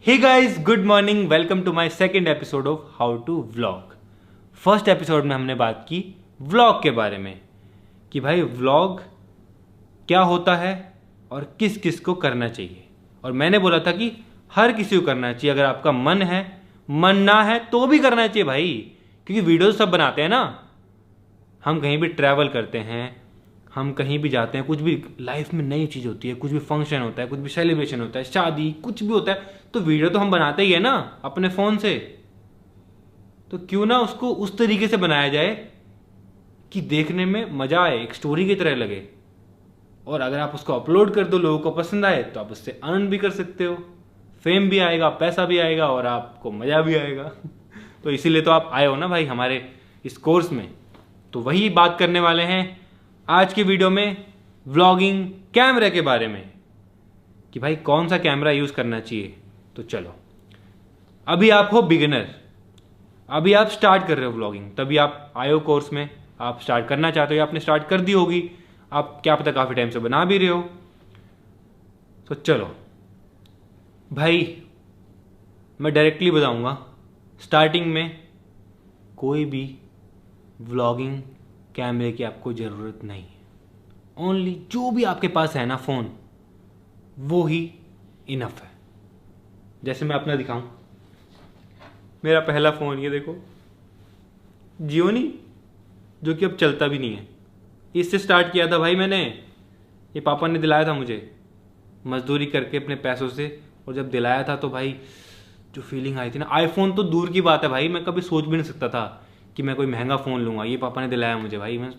Hey guys, good morning. Welcome to my second episode of how to vlog. First episode में हमने बात की vlog के बारे में कि भाई व्लॉग क्या होता है और किस किस को करना चाहिए। और मैंने बोला था कि हर किसी को करना चाहिए, अगर आपका मन है, मन ना है तो भी करना चाहिए भाई, क्योंकि वीडियोस सब बनाते हैं ना। हम कहीं भी ट्रैवल करते हैं, हम कहीं भी जाते हैं, कुछ भी लाइफ में नई चीज़ होती है, कुछ भी फंक्शन होता है, कुछ भी सेलिब्रेशन होता है, शादी, कुछ भी होता है, तो वीडियो तो हम बनाते ही है ना अपने फ़ोन से। तो क्यों ना उसको उस तरीके से बनाया जाए कि देखने में मज़ा आए, एक स्टोरी की तरह लगे। और अगर आप उसको अपलोड कर दो, लोगों को पसंद आए, तो आप उससे अर्न भी कर सकते हो, फेम भी आएगा, पैसा भी आएगा और आपको मज़ा भी आएगा। तो इसीलिए तो आप आए हो ना भाई हमारे इस कोर्स में। तो वही बात करने वाले हैं आज की वीडियो में, व्लॉगिंग कैमरे के बारे में, कि भाई कौन सा कैमरा यूज़ करना चाहिए। तो चलो, अभी आप हो बिगिनर, अभी आप स्टार्ट कर रहे हो व्लॉगिंग, तभी आप आए हो कोर्स में, आप स्टार्ट करना चाहते हो या आपने स्टार्ट कर दी होगी, आप क्या पता काफ़ी टाइम से बना भी रहे हो। तो चलो भाई, मैं डायरेक्टली बताऊंगा, स्टार्टिंग में कोई भी व्लॉगिंग कैमरे की आपको ज़रूरत नहीं है। ओनली जो भी आपके पास है ना फ़ोन, वो ही इनफ है। जैसे मैं अपना दिखाऊं, मेरा पहला फ़ोन ये देखो, जियोनी, जो कि अब चलता भी नहीं है। इससे स्टार्ट किया था भाई मैंने, ये पापा ने दिलाया था मुझे मजदूरी करके अपने पैसों से। और जब दिलाया था तो भाई जो फीलिंग आई थी ना, आईफोन तो दूर की बात है भाई, मैं कभी सोच भी नहीं सकता था कि मैं कोई महंगा फ़ोन लूँगा। ये पापा ने दिलाया मुझे भाई, मैं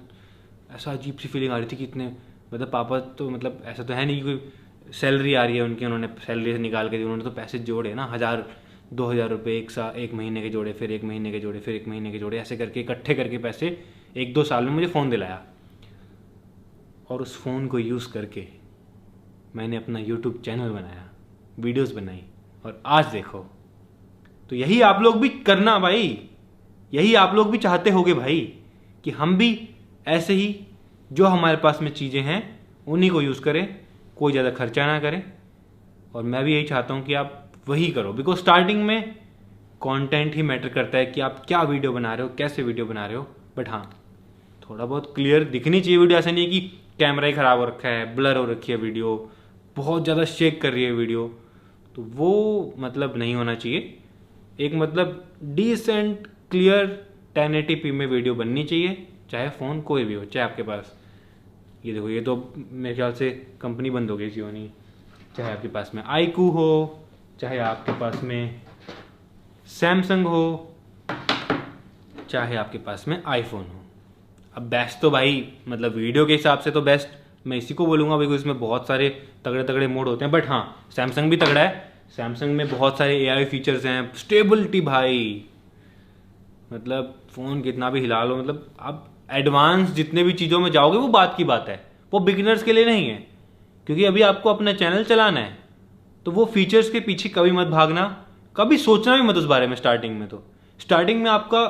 ऐसा अजीब सी फीलिंग आ रही थी कि इतने, मतलब पापा तो, मतलब ऐसा तो है नहीं कि कोई सैलरी आ रही है उनकी, उन्होंने सैलरी से निकाल के दी, उन्होंने तो पैसे जोड़े ना, 1,000-2,000 रुपये एक महीने के जोड़े, फिर एक महीने के जोड़े, फिर एक महीने के जोड़े, ऐसे करके इकट्ठे करके पैसे 1-2 साल में मुझे फ़ोन दिलाया। और उस फ़ोन को यूज़ करके मैंने अपना यूट्यूब चैनल बनाया, वीडियोस बनाई, और आज देखो। तो यही आप लोग भी करना भाई, यही आप लोग भी चाहते होगे भाई, कि हम भी ऐसे ही जो हमारे पास में चीज़ें हैं उन्हीं को यूज़ करें, कोई ज़्यादा खर्चा ना करें। और मैं भी यही चाहता हूँ कि आप वही करो, बिकॉज स्टार्टिंग में कंटेंट ही मैटर करता है कि आप क्या वीडियो बना रहे हो, कैसे वीडियो बना रहे हो। बट हाँ, थोड़ा बहुत क्लियर दिखनी चाहिए वीडियो, ऐसा नहीं है कि कैमरा ही ख़राब हो रखा है, ब्लर हो रखी है वीडियो, बहुत ज़्यादा शेक कर रही है वीडियो, तो वो मतलब नहीं होना चाहिए। एक मतलब डिसेंट क्लियर 1080p में वीडियो बननी चाहिए, चाहे फ़ोन कोई भी हो, चाहे आपके पास, ये देखो, ये तो मेरे ख्याल से कंपनी बंद हो गई जियोनी, चाहे आपके पास में आईकू हो, चाहे आपके पास में सैमसंग हो, चाहे आपके पास में आईफोन हो। अब बेस्ट तो भाई, मतलब वीडियो के हिसाब से तो बेस्ट मैं इसी को बोलूँगा, बिकॉज इसमें बहुत सारे तगड़े तगड़े मोड होते हैं। बट हाँ, सैमसंग भी तगड़ा है, सैमसंग में बहुत सारे एआई फीचर्स हैं, स्टेबिलिटी भाई, मतलब फ़ोन कितना भी हिला लो, मतलब आप एडवांस जितने भी चीज़ों में जाओगे वो बात की बात है, वो बिगिनर्स के लिए नहीं है, क्योंकि अभी आपको अपना चैनल चलाना है। तो वो फीचर्स के पीछे कभी मत भागना, कभी सोचना भी मत उस बारे में स्टार्टिंग में। तो स्टार्टिंग में आपका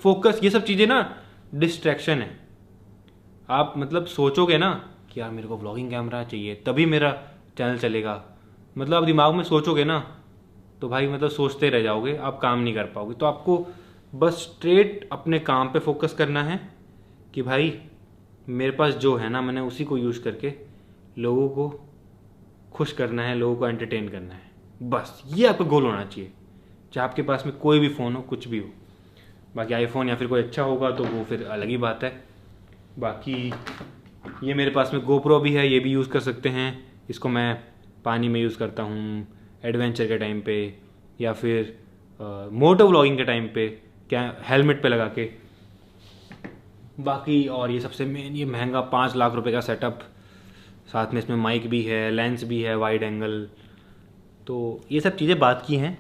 फोकस, ये सब चीज़ें ना डिस्ट्रैक्शन है। आप मतलब सोचोगे ना कि यार मेरे को व्लॉगिंग कैमरा चाहिए तभी मेरा चैनल चलेगा, मतलब आप दिमाग में सोचोगे ना, तो भाई मतलब सोचते रह जाओगे, आप काम नहीं कर पाओगे। तो आपको बस स्ट्रेट अपने काम पे फोकस करना है कि भाई मेरे पास जो है ना, मैंने उसी को यूज़ करके लोगों को खुश करना है, लोगों को एंटरटेन करना है, बस ये आपका गोल होना चाहिए। चाहे आपके पास में कोई भी फ़ोन हो, कुछ भी हो, बाकी आईफोन या फिर कोई अच्छा होगा तो वो फिर अलग ही बात है। बाकी ये मेरे पास में गोप्रो भी है, ये भी यूज़ कर सकते हैं। इसको मैं पानी में यूज़ करता हूँ, एडवेंचर के टाइम पे, या फिर मोटो व्लॉगिंग के टाइम पे, क्या हेलमेट पे लगा के। बाकी और ये सबसे मेन, ये महंगा 5 लाख रुपए का सेटअप, साथ में इसमें माइक भी है, लेंस भी है, वाइड एंगल। तो ये सब चीज़ें बात की हैं,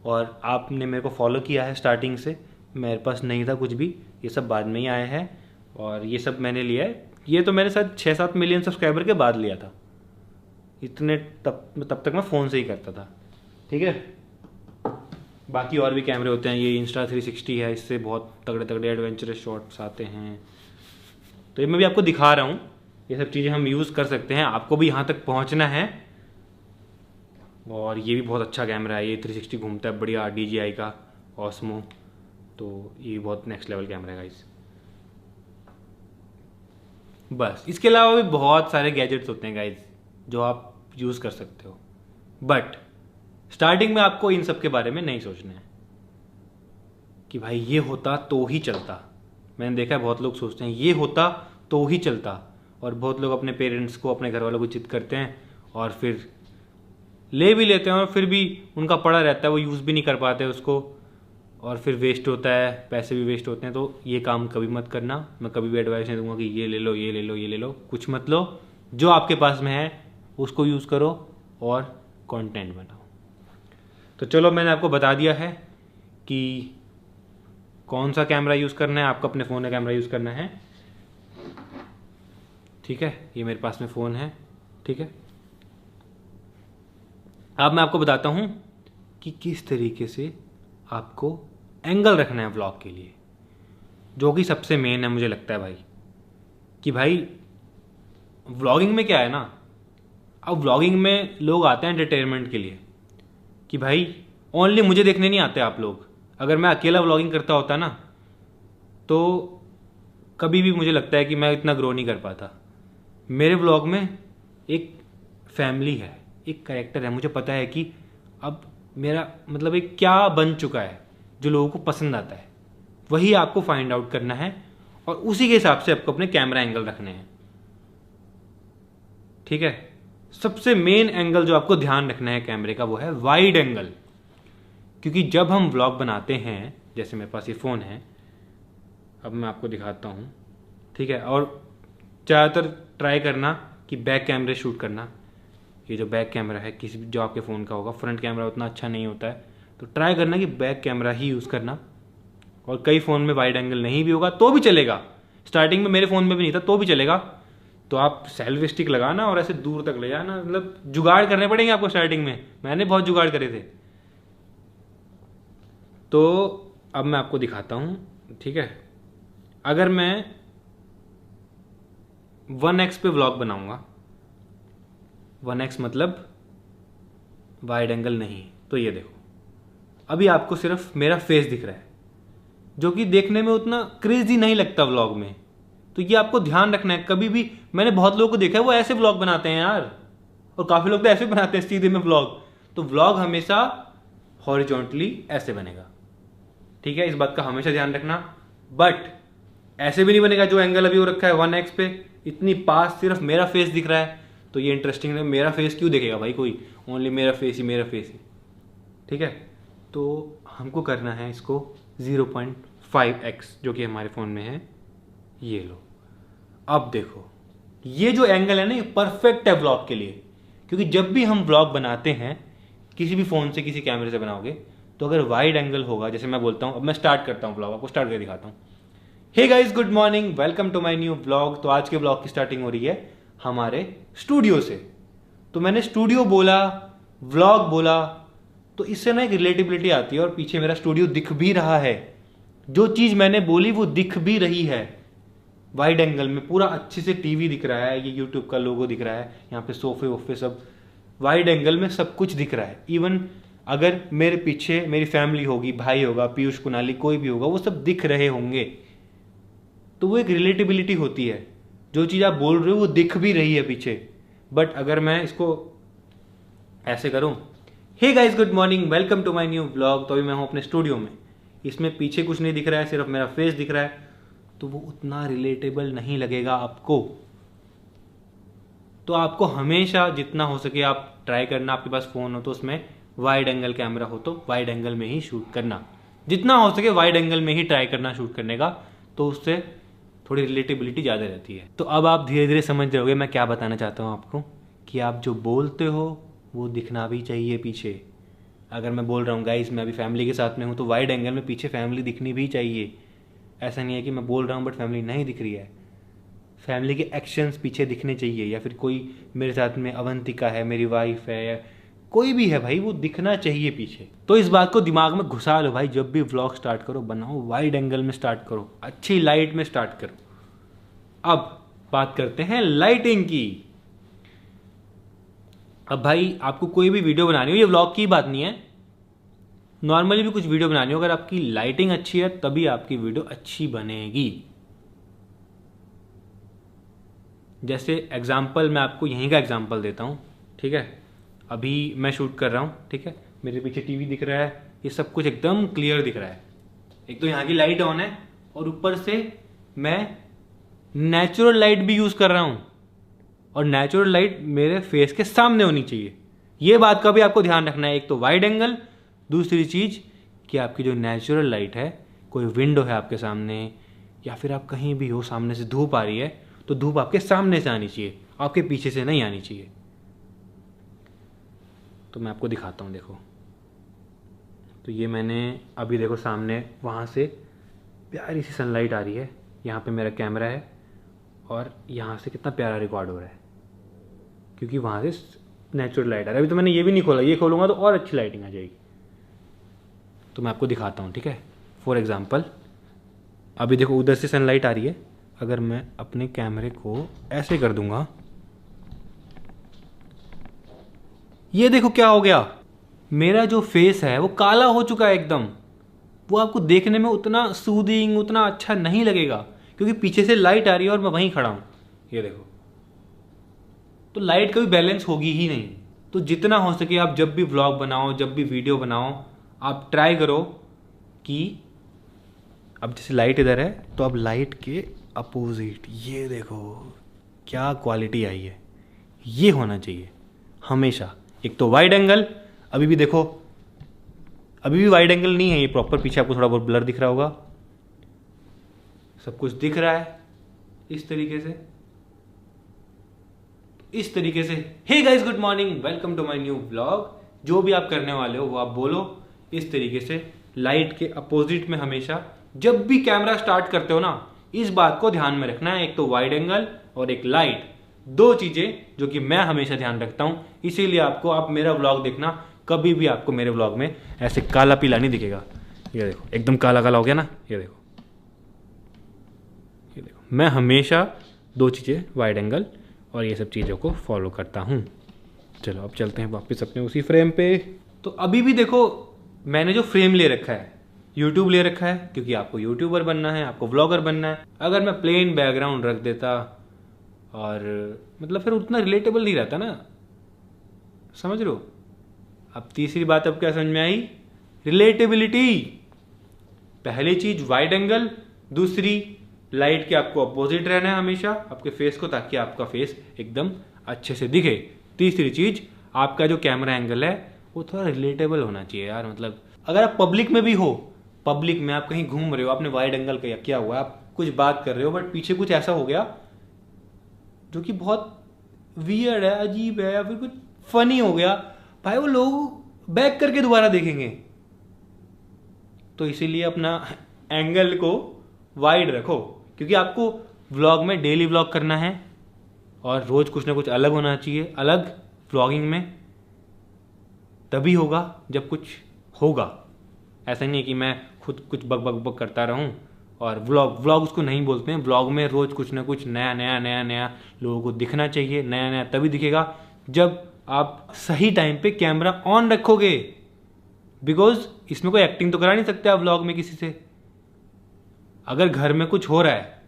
और आपने मेरे को फॉलो किया है स्टार्टिंग से, मेरे पास नहीं था कुछ भी, ये सब बाद में ही आया है। और ये सब मैंने लिया है, ये तो मेरे साथ 6-7 मिलियन सब्सक्राइबर के बाद लिया था, इतने तब तक मैं फ़ोन से ही करता था, ठीक है। बाकी और भी कैमरे होते हैं, ये Insta360 है, इससे बहुत तगड़े तगड़े एडवेंचरस शॉट्स आते हैं। तो ये मैं भी आपको दिखा रहा हूँ, ये सब चीज़ें हम यूज़ कर सकते हैं। आपको भी यहाँ तक पहुँचना है, और ये भी बहुत अच्छा कैमरा है, ये 360 घूमता है बढ़िया, DJI का Osmo, तो ये बहुत नेक्स्ट लेवल कैमरा है गाइस। बस इसके अलावा भी बहुत सारे गैजेट्स होते हैं गाइस जो आप यूज़ कर सकते हो, बट स्टार्टिंग में आपको इन सब के बारे में नहीं सोचना है कि भाई ये होता तो ही चलता। मैंने देखा है बहुत लोग सोचते हैं ये होता तो ही चलता, और बहुत लोग अपने पेरेंट्स को, अपने घर वालों को जिद करते हैं और फिर ले भी लेते हैं और फिर भी उनका पड़ा रहता है, वो यूज़ भी नहीं कर पाते उसको, और फिर वेस्ट होता है, पैसे भी वेस्ट होते हैं। तो ये काम कभी मत करना। मैं कभी भी एडवाइस नहीं दूंगा कि ये ले लो, ये ले लो, ये ले लो, कुछ मत लो। जो आपके पास में है उसको यूज़ करो और कंटेंट बनाओ। तो चलो, मैंने आपको बता दिया है कि कौन सा कैमरा यूज़ करना है। आपको अपने फ़ोन का कैमरा यूज़ करना है, ठीक है। ये मेरे पास में फ़ोन है, ठीक है। अब मैं आपको बताता हूँ कि किस तरीके से आपको एंगल रखना है व्लॉग के लिए, जो कि सबसे मेन है मुझे लगता है भाई। कि भाई व्लॉगिंग में क्या है ना, अब व्लॉगिंग में लोग आते हैं एंटरटेनमेंट के लिए, कि भाई ओनली मुझे देखने नहीं आते आप लोग। अगर मैं अकेला व्लॉगिंग करता होता ना, तो कभी भी मुझे लगता है कि मैं इतना ग्रो नहीं कर पाता। मेरे व्लॉग में एक फैमिली है, एक कैरेक्टर है, मुझे पता है कि अब मेरा मतलब एक क्या बन चुका है जो लोगों को पसंद आता है, वही आपको फाइंड आउट करना है और उसी के हिसाब से आपको अपने कैमरा एंगल रखने हैं, ठीक है। सबसे मेन एंगल जो आपको ध्यान रखना है कैमरे का, वो है वाइड एंगल। क्योंकि जब हम व्लॉग बनाते हैं, जैसे मेरे पास ये फ़ोन है, अब मैं आपको दिखाता हूँ, ठीक है। और ज़्यादातर ट्राई करना कि बैक कैमरे शूट करना। ये जो बैक कैमरा है किसी जो आपके फ़ोन का होगा, फ्रंट कैमरा उतना अच्छा नहीं होता है, तो ट्राई करना कि बैक कैमरा ही यूज़ करना। और कई फ़ोन में वाइड एंगल नहीं भी होगा तो भी चलेगा। स्टार्टिंग में मेरे फ़ोन में भी नहीं था तो भी चलेगा। तो आप सेल्फी स्टिक लगाना और ऐसे दूर तक ले जाना, मतलब जुगाड़ करने पड़ेंगे आपको स्टार्टिंग में। मैंने बहुत जुगाड़ करे थे। तो अब मैं आपको दिखाता हूँ, ठीक है। अगर मैं 1x पे व्लॉग बनाऊंगा, 1x मतलब वाइड एंगल नहीं, तो ये देखो, अभी आपको सिर्फ मेरा फेस दिख रहा है, जो कि देखने में उतना क्रेजी नहीं लगता व्लॉग में। तो ये आपको ध्यान रखना है। कभी भी मैंने बहुत लोगों को देखा है वो ऐसे व्लॉग बनाते हैं यार, और काफ़ी लोग तो ऐसे बनाते हैं सीधे में व्लॉग। तो व्लॉग हमेशा हॉरिजॉन्टली ऐसे बनेगा, ठीक है। इस बात का हमेशा ध्यान रखना। बट ऐसे भी नहीं बनेगा जो एंगल अभी वो रखा है 1x पे, इतनी पास सिर्फ मेरा फेस दिख रहा है, तो ये इंटरेस्टिंग है। मेरा फेस क्यों देखेगा भाई कोई, ओनली मेरा फेस ही, ठीक है। तो हमको करना है इसको 0.5x, जो कि हमारे फ़ोन में है, ये लो। अब देखो, ये जो एंगल है ना, ये परफेक्ट है व्लॉग के लिए। क्योंकि जब भी हम व्लॉग बनाते हैं, किसी भी फ़ोन से, किसी कैमरे से बनाओगे, तो अगर वाइड एंगल होगा, जैसे मैं बोलता हूँ, अब मैं स्टार्ट करता हूँ व्लॉग, आपको स्टार्ट करके दिखाता हूँ। Hey guys, good morning, welcome to my new vlog. तो आज के व्लॉग की स्टार्टिंग हो रही है हमारे स्टूडियो से। तो मैंने स्टूडियो बोला, व्लॉग बोला, तो इससे ना एक रिलेटिबिलिटी आती है, और पीछे मेरा स्टूडियो दिख भी रहा है। जो चीज़ मैंने बोली वो दिख भी रही है। वाइड एंगल में पूरा अच्छे से टीवी दिख रहा है, ये यूट्यूब का लोगो दिख रहा है, यहाँ पे सोफे वोफे सब वाइड एंगल में सब कुछ दिख रहा है। इवन अगर मेरे पीछे मेरी फैमिली होगी, भाई होगा, पीयूष, कुणाली, कोई भी होगा, वो सब दिख रहे होंगे। तो वो एक रिलेटिबिलिटी होती है, जो चीज़ आप बोल रहे हो वो दिख भी रही है पीछे। बट अगर मैं इसको ऐसे करूं, hey guys, good morning, welcome to my new vlog, तो अभी मैं हूं अपने स्टूडियो में, इसमें पीछे कुछ नहीं दिख रहा है, सिर्फ मेरा फेस दिख रहा है, तो वो उतना रिलेटेबल नहीं लगेगा आपको। तो आपको हमेशा जितना हो सके आप ट्राई करना, आपके पास फ़ोन हो तो उसमें वाइड एंगल कैमरा हो तो वाइड एंगल में ही शूट करना, जितना हो सके वाइड एंगल में ही ट्राई करना शूट करने का, तो उससे थोड़ी रिलेटेबिलिटी ज़्यादा रहती है। तो अब आप धीरे धीरे समझ जाओगे मैं क्या बताना चाहता हूँ आपको, कि आप जो बोलते हो वो दिखना भी चाहिए पीछे। अगर मैं बोल रहा हूँ गाइस मैं अभी फैमिली के साथ में हूँ, तो वाइड एंगल में पीछे फैमिली दिखनी भी चाहिए। ऐसा नहीं है कि मैं बोल रहा हूँ बट फैमिली नहीं दिख रही है। फैमिली के एक्शंस पीछे दिखने चाहिए, या फिर कोई मेरे साथ में अवंतिका है, मेरी वाइफ है, या कोई भी है भाई, वो दिखना चाहिए पीछे। तो इस बात को दिमाग में घुसा लो भाई, जब भी व्लॉग स्टार्ट करो, बनाओ वाइड एंगल में स्टार्ट करो, अच्छी लाइट में स्टार्ट करो। अब बात करते हैं लाइटिंग की। अब भाई आपको कोई भी वीडियो बनानी हो, ये व्लॉग की बात नहीं है, नॉर्मली भी कुछ वीडियो बनानी हो, अगर आपकी लाइटिंग अच्छी है तभी आपकी वीडियो अच्छी बनेगी। जैसे एग्जाम्पल मैं आपको यहीं का एग्जाम्पल देता हूँ, ठीक है। अभी मैं शूट कर रहा हूँ, ठीक है, मेरे पीछे टीवी दिख रहा है, ये सब कुछ एकदम क्लियर दिख रहा है। एक तो यहाँ की लाइट ऑन है और ऊपर से मैं नेचुरल लाइट भी यूज़ कर रहा हूँ, और नेचुरल लाइट मेरे फेस के सामने होनी चाहिए। ये बात का भी आपको ध्यान रखना है। एक तो वाइड एंगल, दूसरी चीज़ कि आपकी जो नेचुरल लाइट है, कोई विंडो है आपके सामने या फिर आप कहीं भी हो, सामने से धूप आ रही है तो धूप आपके सामने से आनी चाहिए, आपके पीछे से नहीं आनी चाहिए। तो मैं आपको दिखाता हूँ, देखो। तो ये मैंने अभी देखो सामने वहाँ से प्यारी सी सनलाइट आ रही है, यहाँ पे मेरा कैमरा है और यहाँ से कितना प्यारा रिकॉर्ड हो रहा है क्योंकि वहाँ से नेचुरल लाइट आ रहा है। अभी तो मैंने ये भी नहीं खोला, ये खोलूँगा तो और अच्छी लाइटिंग आ जाएगी। तो मैं आपको दिखाता हूँ, ठीक है। फॉर एग्ज़ाम्पल अभी देखो उधर से सनलाइट आ रही है, अगर मैं अपने कैमरे को ऐसे कर दूंगा, ये देखो क्या हो गया, मेरा जो फेस है वो काला हो चुका है एकदम। वो आपको देखने में उतना सूदिंग, उतना अच्छा नहीं लगेगा क्योंकि पीछे से लाइट आ रही है और मैं वहीं खड़ा हूँ, ये देखो। तो लाइट कभी बैलेंस होगी ही नहीं। तो जितना हो सके आप जब भी व्लॉग बनाओ, जब भी वीडियो बनाओ, आप ट्राई करो कि अब जैसे लाइट इधर है तो अब लाइट के अपोजिट, ये देखो क्या क्वालिटी आई है, ये होना चाहिए हमेशा। एक तो वाइड एंगल, अभी भी देखो, अभी भी वाइड एंगल नहीं है ये प्रॉपर, पीछे आपको थोड़ा बहुत ब्लर दिख रहा होगा, सब कुछ दिख रहा है इस तरीके से, इस तरीके से। Hey guys, good morning, welcome to my new vlog. जो भी आप करने वाले हो वो आप बोलो इस तरीके से, लाइट के अपोजिट में हमेशा। जब भी कैमरा स्टार्ट करते हो ना, इस बात को ध्यान में रखना है, एक तो वाइड एंगल और एक लाइट, दो चीजें जो कि मैं हमेशा ध्यान रखता हूं। इसीलिए आपको, आप मेरा व्लॉग देखना, कभी भी आपको मेरे व्लॉग में ऐसे काला पीला नहीं दिखेगा। ये देखो एकदम काला काला हो गया ना, ये देखो, ये देखो। मैं हमेशा दो चीजें, वाइड एंगल और ये सब चीज़ों को फॉलो करता हूँ। चलो अब चलते हैं वापस अपने उसी फ्रेम पे। तो अभी भी देखो मैंने जो फ्रेम ले रखा है, यूट्यूब ले रखा है क्योंकि आपको यूट्यूबर बनना है, आपको व्लॉगर बनना है। अगर मैं प्लेन बैकग्राउंड रख देता और मतलब फिर उतना रिलेटेबल नहीं रहता ना, समझ रहे हो। अब तीसरी बात अब क्या समझ में आई, रिलेटेबिलिटी। पहली चीज वाइड एंगल, दूसरी लाइट के आपको अपोजिट रहना है हमेशा आपके फेस को, ताकि आपका फेस एकदम अच्छे से दिखे। तीसरी चीज, आपका जो कैमरा एंगल है वो थोड़ा रिलेटेबल होना चाहिए यार। मतलब अगर आप पब्लिक में भी हो, पब्लिक में आप कहीं घूम रहे हो, आपने वाइड एंगल किया हुआ, आप कुछ बात कर रहे हो बट पीछे कुछ ऐसा हो गया जो कि बहुत वियर्ड है, अजीब है, या फिर कुछ फनी हो गया, भाई वो लोग बैक करके दोबारा देखेंगे। तो इसीलिए अपना एंगल को वाइड रखो, क्योंकि आपको व्लॉग में डेली व्लॉग करना है और रोज कुछ ना कुछ अलग होना चाहिए। अलग व्लॉगिंग में तभी होगा जब कुछ होगा। ऐसा नहीं है कि मैं खुद कुछ बक बक बक करता रहूं और व्लॉग उसको नहीं बोलते हैं। व्लॉग में रोज कुछ ना कुछ नया नया नया नया लोगों को दिखना चाहिए। नया नया तभी दिखेगा जब आप सही टाइम पे कैमरा ऑन रखोगे, बिकॉज इसमें कोई एक्टिंग तो करा नहीं सकते आप व्लॉग में किसी से। अगर घर में कुछ हो रहा है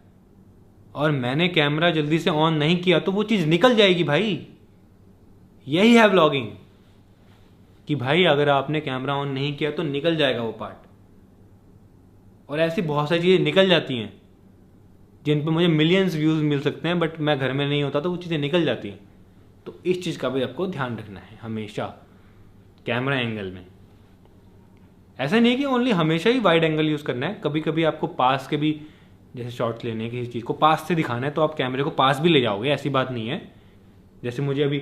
और मैंने कैमरा जल्दी से ऑन नहीं किया तो वो चीज निकल जाएगी भाई। यही है व्लॉगिंग कि भाई अगर आपने कैमरा ऑन नहीं किया तो निकल जाएगा वो पार्ट। और ऐसी बहुत सारी चीजें निकल जाती हैं जिन पर मुझे मिलियंस व्यूज मिल सकते हैं, बट मैं घर में नहीं होता तो वो चीजें निकल जाती हैं। तो इस चीज का भी आपको ध्यान रखना है हमेशा कैमरा एंगल में। ऐसा नहीं है कि ओनली हमेशा ही वाइड एंगल यूज करना है। कभी कभी आपको पास के भी, जैसे शॉट्स लेने हैं, किसी चीज को पास से दिखाना है तो आप कैमरे को पास भी ले जाओगे, ऐसी बात नहीं है। जैसे मुझे अभी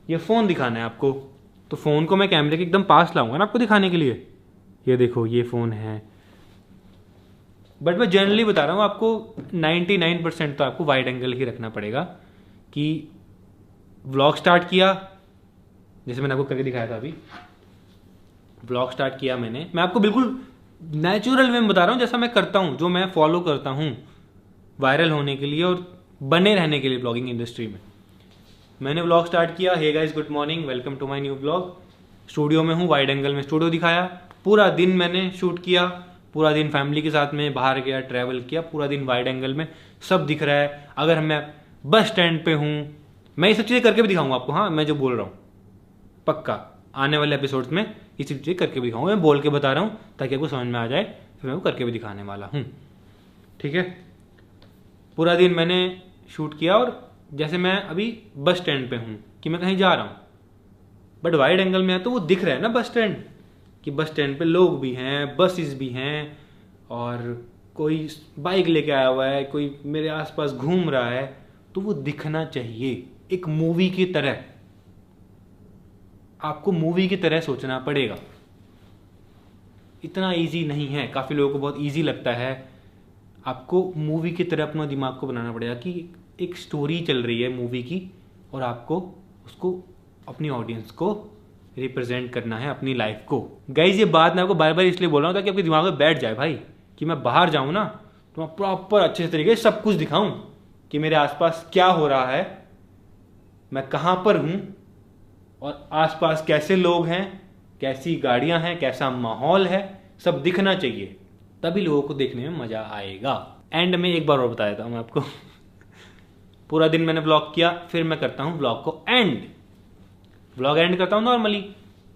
ये फोन दिखाना है आपको, तो फोन को मैं कैमरे के एकदम पास लाऊंगा ना आपको दिखाने के लिए। ये देखो ये फोन है, बट मैं जनरली बता रहा हूँ आपको 99% तो आपको वाइड एंगल ही रखना पड़ेगा। कि व्लॉग स्टार्ट किया, जैसे मैंने आपको करके दिखाया था, अभी व्लॉग स्टार्ट किया मैंने, मैं आपको बिल्कुल नेचुरल वे में बता रहा हूँ जैसा मैं करता हूँ, जो मैं फॉलो करता हूँ वायरल होने के लिए और बने रहने के लिए ब्लॉगिंग इंडस्ट्री में। मैंने व्लॉग स्टार्ट किया। Hey guys, good morning, welcome to my new vlog. Studio में हूँ, वाइड एंगल में स्टूडियो दिखाया। पूरा दिन मैंने शूट किया, पूरा दिन फैमिली के साथ में बाहर गया, ट्रैवल किया, पूरा दिन वाइड एंगल में सब दिख रहा है। अगर मैं बस स्टैंड पे हूँ, मैं ये सब चीज़ें करके भी दिखाऊंगा आपको। हाँ, मैं जो बोल रहा हूँ पक्का आने वाले एपिसोड्स में ये सब चीज़ें करके भी दिखाऊंगा। मैं बोल के बता रहा हूँ ताकि आपको समझ में आ जाए, फिर मैं वो करके भी दिखाने वाला हूँ। ठीक है, पूरा दिन मैंने शूट किया और जैसे मैं अभी बस स्टैंड पे हूँ कि मैं कहीं जा रहा हूँ, बट वाइड एंगल में है तो वो दिख रहा है ना बस स्टैंड, कि बस स्टैंड पे लोग भी हैं, बसेस भी हैं, और कोई बाइक लेके आया हुआ है, कोई मेरे आसपास घूम रहा है, तो वो दिखना चाहिए एक मूवी की तरह। आपको मूवी की तरह सोचना पड़ेगा। इतना इजी नहीं है, काफ़ी लोगों को बहुत इजी लगता है। आपको मूवी की तरह अपना दिमाग को बनाना पड़ेगा कि एक स्टोरी चल रही है मूवी की, और आपको उसको अपनी ऑडियंस को रिप्रेजेंट करना है, अपनी लाइफ को। गाइज, ये बात मैं आपको बार बार इसलिए बोल रहा हूँ ताकि आपके दिमाग में बैठ जाए भाई, कि मैं बाहर जाऊँ ना तो मैं प्रॉपर अच्छे तरीके से सब कुछ दिखाऊं कि मेरे आसपास क्या हो रहा है, मैं कहाँ पर हूँ, और आसपास कैसे लोग हैं, कैसी गाड़ियाँ हैं, कैसा माहौल है, सब दिखना चाहिए। तभी लोगों को देखने में मज़ा आएगा। एंड में एक बार और बता देता हूँ मैं आपको पूरा दिन मैंने व्लॉग किया, फिर मैं करता हूँ व्लॉग को एंड। व्लॉग एंड करता हूँ नॉर्मली।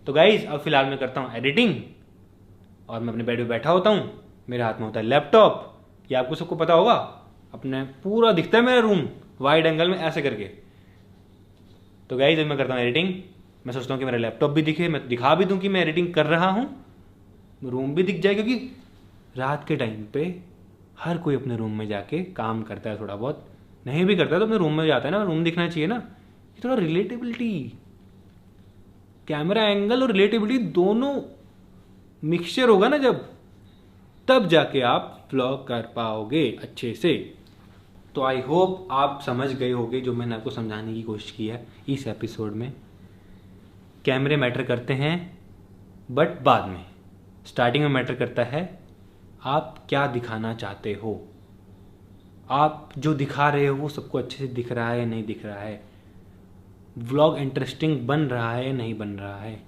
तो गाइज, अब फिलहाल मैं करता हूँ एडिटिंग, और मैं अपने बेड पे बैठा होता हूँ, मेरे हाथ में होता है लैपटॉप। ये आपको सबको पता होगा, अपने पूरा दिखता है मेरा रूम वाइड एंगल में ऐसे करके। तो गाइज, मैं करता हूँ एडिटिंग। मैं सोचता हूँ कि मेरा लैपटॉप भी दिखे, मैं दिखा भी दूँ कि मैं एडिटिंग कर रहा हूँ, रूम भी दिख जाए, क्योंकि रात के टाइम पे हर कोई अपने रूम में जाके काम करता है। थोड़ा बहुत नहीं भी करता है तो अपने रूम में जाता है ना, रूम दिखना चाहिए ना। ये थोड़ा रिलेटेबिलिटी, कैमरा एंगल और रिलेटेबिलिटी दोनों मिक्सचर होगा ना जब, तब जाके आप व्लॉग कर पाओगे अच्छे से। तो आई होप आप समझ गए होगे जो मैंने आपको समझाने की कोशिश की है इस एपिसोड में। कैमरे मैटर करते हैं, बट बाद में। स्टार्टिंग में मैटर करता है आप क्या दिखाना चाहते हो, आप जो दिखा रहे हो वो सबको अच्छे से दिख रहा है या नहीं दिख रहा है, व्लॉग इंटरेस्टिंग बन रहा है या नहीं बन रहा है,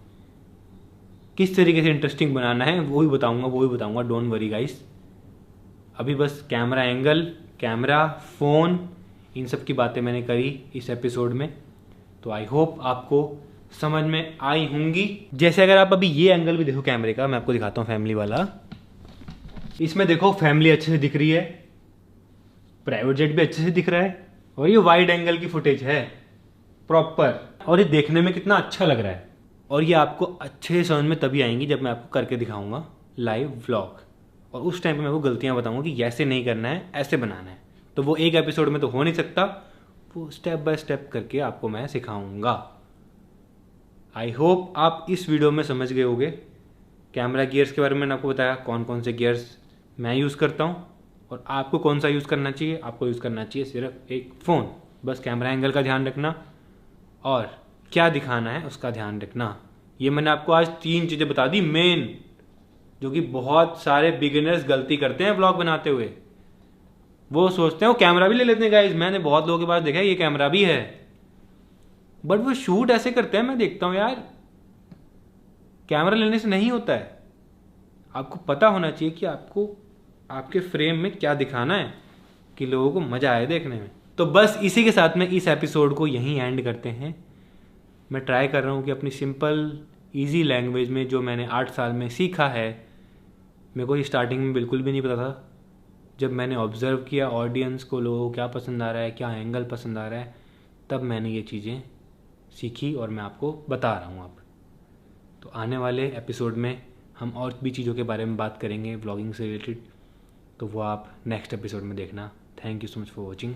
किस तरीके से इंटरेस्टिंग बनाना है वो भी बताऊंगा। Don't worry guys. अभी बस कैमरा एंगल, कैमरा, फ़ोन, इन सब की बातें मैंने करी इस एपिसोड में। तो आई होप आपको समझ में आई होंगी। जैसे अगर आप अभी ये एंगल भी देखो कैमरे का, मैं आपको दिखाता हूँ फैमिली वाला। इसमें देखो फैमिली अच्छे से दिख रही है, प्राइवेट जेट भी अच्छे से दिख रहा है, और ये वाइड एंगल की फुटेज है प्रॉपर, और ये देखने में कितना अच्छा लग रहा है। और ये आपको अच्छे से समझ में तभी आएंगी जब मैं आपको करके दिखाऊंगा लाइव व्लॉग, और उस टाइम पे मैं आपको गलतियां बताऊंगा कि ऐसे नहीं करना है, ऐसे बनाना है। तो वो एक एपिसोड में तो हो नहीं सकता, वो स्टेप बाय स्टेप करके आपको मैं सिखाऊंगा। आई होप आप इस वीडियो में समझ गए होगे। कैमरा गियर्स के बारे में मैंने आपको बताया, कौन कौन से गियर्स मैं यूज़ करता हूँ, और आपको कौन सा यूज़ करना चाहिए। आपको यूज़ करना चाहिए सिर्फ एक फ़ोन, बस कैमरा एंगल का ध्यान रखना और क्या दिखाना है उसका ध्यान रखना। ये मैंने आपको आज 3 चीज़ें बता दी मेन, जो कि बहुत सारे बिगिनर्स गलती करते हैं व्लॉग बनाते हुए। वो सोचते हैं वो कैमरा भी ले लेते हैं गाइस, मैंने बहुत लोगों के पास देखा है ये कैमरा भी है, बट वो शूट ऐसे करते हैं, मैं देखता हूँ यार कैमरा लेने से नहीं होता है। आपको पता होना चाहिए कि आपको आपके फ्रेम में क्या दिखाना है कि लोगों को मज़ा आए देखने में। तो बस इसी के साथ में इस एपिसोड को यहीं एंड करते हैं। मैं ट्राई कर रहा हूँ कि अपनी सिंपल इजी लैंग्वेज में जो मैंने 8 साल में सीखा है, मेरे को स्टार्टिंग में बिल्कुल भी नहीं पता था। जब मैंने ऑब्ज़र्व किया ऑडियंस को, लोगों को क्या पसंद आ रहा है, क्या एंगल पसंद आ रहा है, तब मैंने ये चीज़ें सीखी और मैं आपको बता रहा हूँ अब। तो आने वाले एपिसोड में हम और भी चीज़ों के बारे में बात करेंगे व्लॉगिंग से रिलेटेड, तो वो आप नेक्स्ट एपिसोड में देखना। Thank you so much for watching.